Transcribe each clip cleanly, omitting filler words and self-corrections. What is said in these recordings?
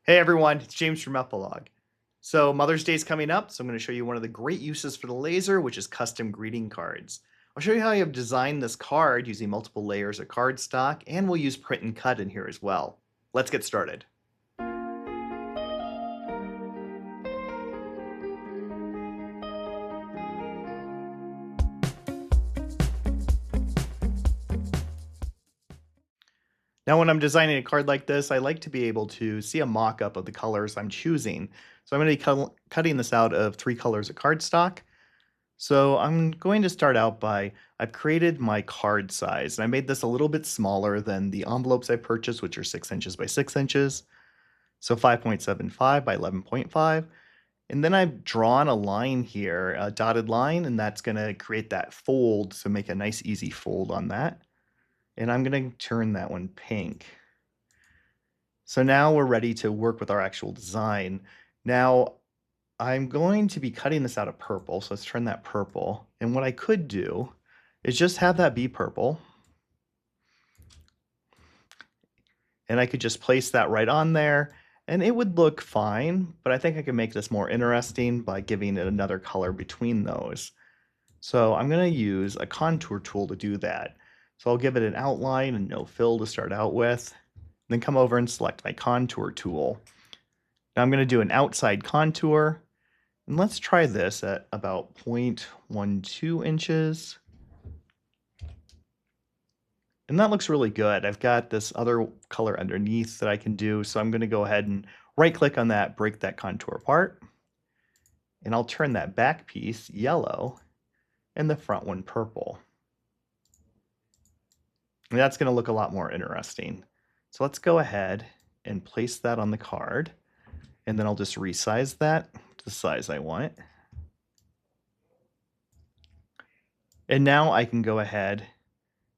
Hey everyone, it's James from Epilog. So Mother's Day is coming up, so I'm going to show you one of the great uses for the laser, which is custom greeting cards. I'll show you how I have designed this card using multiple layers of cardstock, and we'll use print and cut in here as well. Let's get started. Now when I'm designing a card like this, I like to be able to see a mock-up of the colors I'm choosing. So I'm going to be cutting this out of 3 colors of cardstock. So I'm going to start out by, I've created my card size, and I made this a little bit smaller than the envelopes I purchased, which are 6 inches by 6 inches. So 5.75 by 11.5. And then I've drawn a line here, a dotted line, and that's going to create that fold, so make a nice easy fold on that. And I'm going to turn that one pink. So now we're ready to work with our actual design. Now I'm going to be cutting this out of purple, so let's turn that purple. And what I could do is just have that be purple. And I could just place that right on there, and it would look fine, but I think I can make this more interesting by giving it another color between those. So I'm going to use a contour tool to do that. So I'll give it an outline and no fill to start out with, then come over and select my contour tool. Now I'm going to do an outside contour, and let's try this at about 0.12 inches. And that looks really good. I've got this other color underneath that I can do, so I'm going to go ahead and right click on that, break that contour apart, and I'll turn that back piece yellow and the front one purple. And that's going to look a lot more interesting. So let's go ahead and place that on the card, and then I'll just resize that to the size I want it. And now I can go ahead,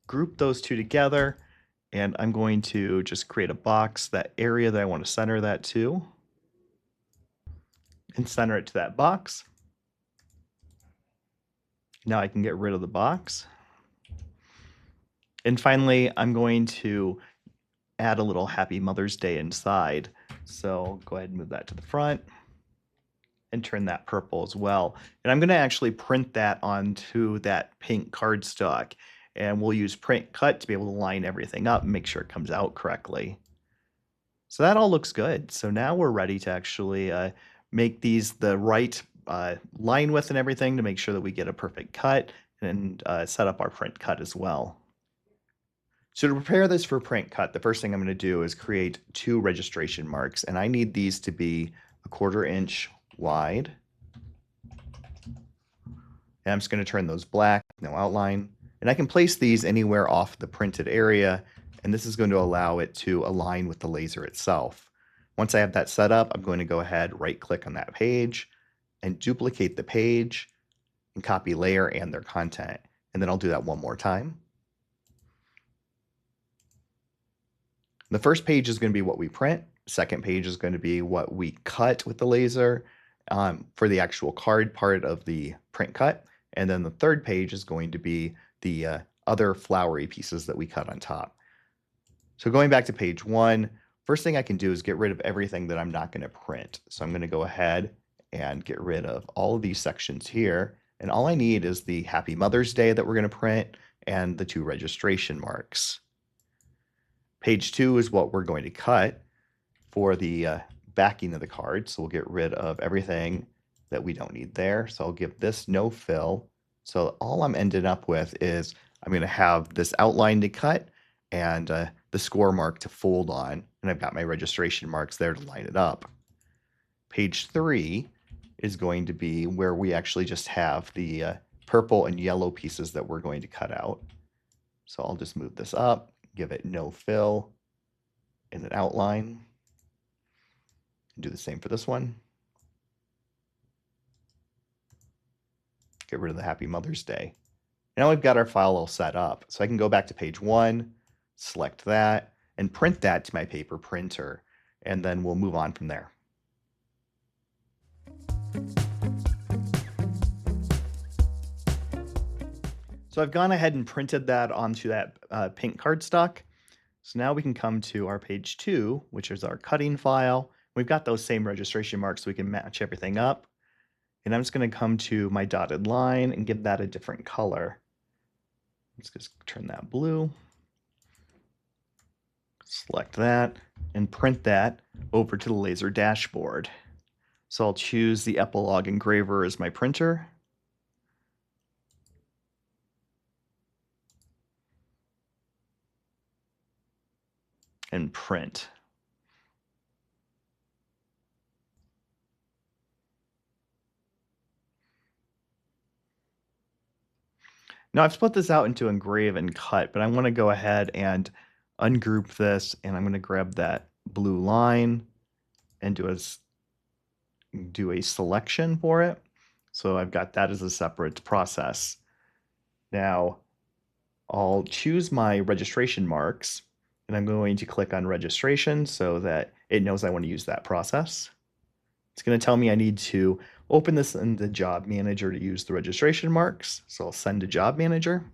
group those two together, and I'm going to just create a box, that area that I want to center that to, and center it to that box. Now I can get rid of the box. And finally, I'm going to add a little Happy Mother's Day inside. So go ahead and move that to the front and turn that purple as well. And I'm going to actually print that onto that pink cardstock. And we'll use print cut to be able to line everything up and make sure it comes out correctly. So that all looks good. So now we're ready to actually make these the right line width and everything to make sure that we get a perfect cut, and set up our print cut as well. So to prepare this for print cut, the first thing I'm going to do is create 2 registration marks, and I need these to be 1/4 inch wide. And I'm just going to turn those black, no outline. And I can place these anywhere off the printed area, and this is going to allow it to align with the laser itself. Once I have that set up, I'm going to go ahead, right click on that page, and duplicate the page, and copy layer and their content. And then I'll do that one more time. The first page is going to be what we print. Second page is going to be what we cut with the laser for the actual card part of the print cut. And then the third page is going to be the other flowery pieces that we cut on top. So going back to page 1, first thing I can do is get rid of everything that I'm not going to print. So I'm going to go ahead and get rid of all of these sections here. And all I need is the Happy Mother's Day that we're going to print and the 2 registration marks. Page 2 is what we're going to cut for the backing of the card. So we'll get rid of everything that we don't need there. So I'll give this no fill. So all I'm ending up with is I'm going to have this outline to cut and the score mark to fold on. And I've got my registration marks there to line it up. Page 3 is going to be where we actually just have the purple and yellow pieces that we're going to cut out. So I'll just move this up, give it no fill and an outline. Do the same for this one. Get rid of the Happy Mother's Day. Now we've got our file all set up. So I can go back to page 1, select that, and print that to my paper printer. And then we'll move on from there. So I've gone ahead and printed that onto that pink cardstock. So now we can come to our page 2, which is our cutting file, We've got those same registration marks so we can match everything up. And I'm just going to come to my dotted line and give that a different color. Let's just turn that blue. Select that and print that over to the laser dashboard. So I'll choose the Epilog engraver as my printer. And print. Now I've split this out into engrave and cut, but I want to go ahead and ungroup this, and I'm going to grab that blue line and do a selection for it. So I've got that as a separate process. Now I'll choose my registration marks, and I'm going to click on registration so that it knows I want to use that process. It's going to tell me I need to open this in the job manager to use the registration marks. So I'll send to job manager.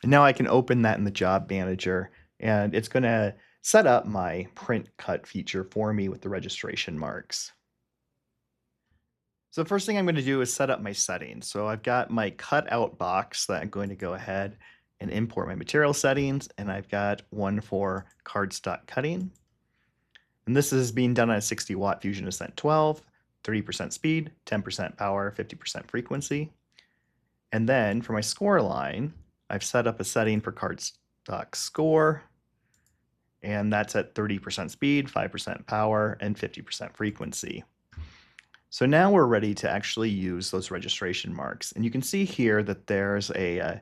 And now I can open that in the job manager, and it's going to set up my print cut feature for me with the registration marks. So the first thing I'm going to do is set up my settings. So I've got my cutout box that I'm going to go ahead and import my material settings, and I've got one for cardstock cutting. And this is being done on a 60-watt Fusion Ascent 12, 30% speed, 10% power, 50% frequency. And then for my score line, I've set up a setting for cardstock score, and that's at 30% speed, 5% power, and 50% frequency. So now we're ready to actually use those registration marks. And you can see here that there's a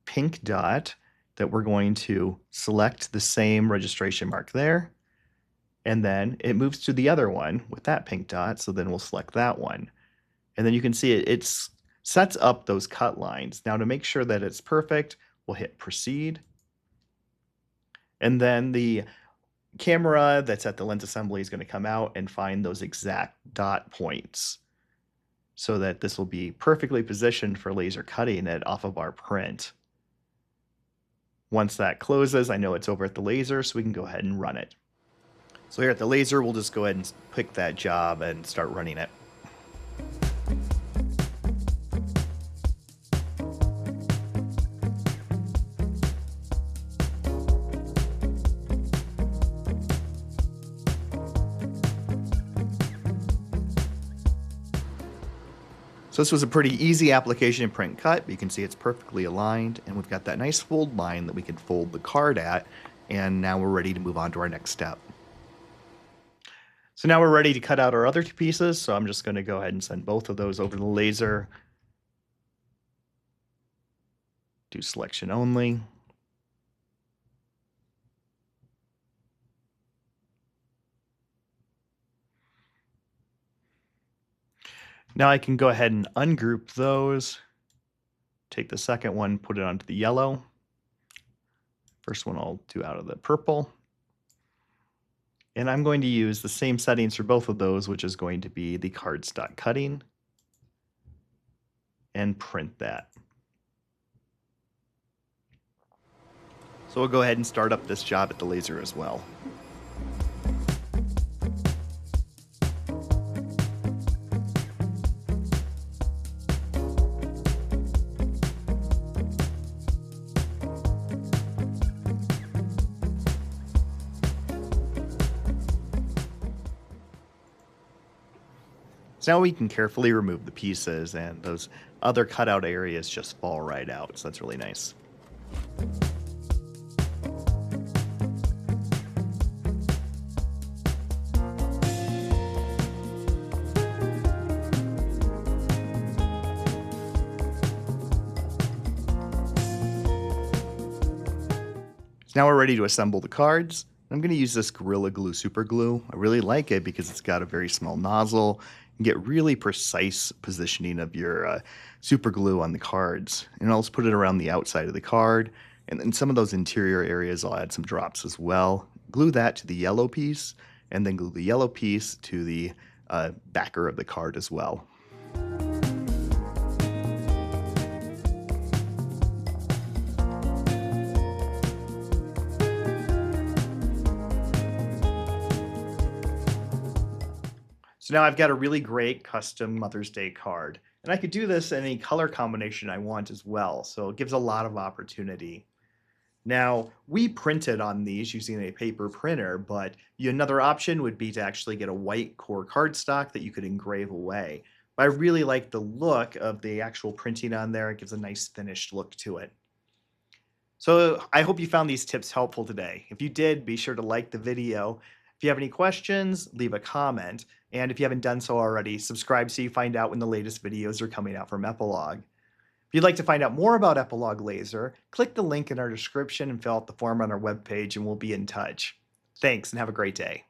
pink dot that we're going to select the same registration mark there. And then it moves to the other one with that pink dot. So then we'll select that one. And then you can see it sets up those cut lines. Now to make sure that it's perfect, we'll hit proceed. And then the camera that's at the lens assembly is going to come out and find those exact dot points so that this will be perfectly positioned for laser cutting it off of our print. Once that closes, I know it's over at the laser, so we can go ahead and run it. So here at the laser, we'll just go ahead and pick that job and start running it. So this was a pretty easy application in print cut. You can see it's perfectly aligned, and we've got that nice fold line that we can fold the card at, and now we're ready to move on to our next step. So now we're ready to cut out our other two pieces, so I'm just going to go ahead and send both of those over the laser. Do selection only. Now I can go ahead and ungroup those. Take the second one, put it onto the yellow. First one I'll do out of the purple. And I'm going to use the same settings for both of those, which is going to be the cardstock cutting, and print that. So we'll go ahead and start up this job at the laser as well. So now we can carefully remove the pieces, and those other cutout areas just fall right out. So that's really nice. So now we're ready to assemble the cards. I'm going to use this Gorilla Glue Super Glue. I really like it because it's got a very small nozzle. You can get really precise positioning of your super glue on the cards. And I'll just put it around the outside of the card. And then some of those interior areas, I'll add some drops as well. Glue that to the yellow piece, and then glue the yellow piece to the backer of the card as well. So now I've got a really great custom Mother's Day card. And I could do this in any color combination I want as well. So it gives a lot of opportunity. Now, we printed on these using a paper printer, but another option would be to actually get a white core cardstock that you could engrave away. But I really like the look of the actual printing on there. It gives a nice finished look to it. So I hope you found these tips helpful today. If you did, be sure to like the video. If you have any questions, leave a comment. And if you haven't done so already, subscribe so you find out when the latest videos are coming out from Epilog. If you'd like to find out more about Epilog Laser, click the link in our description and fill out the form on our webpage, and we'll be in touch. Thanks and have a great day.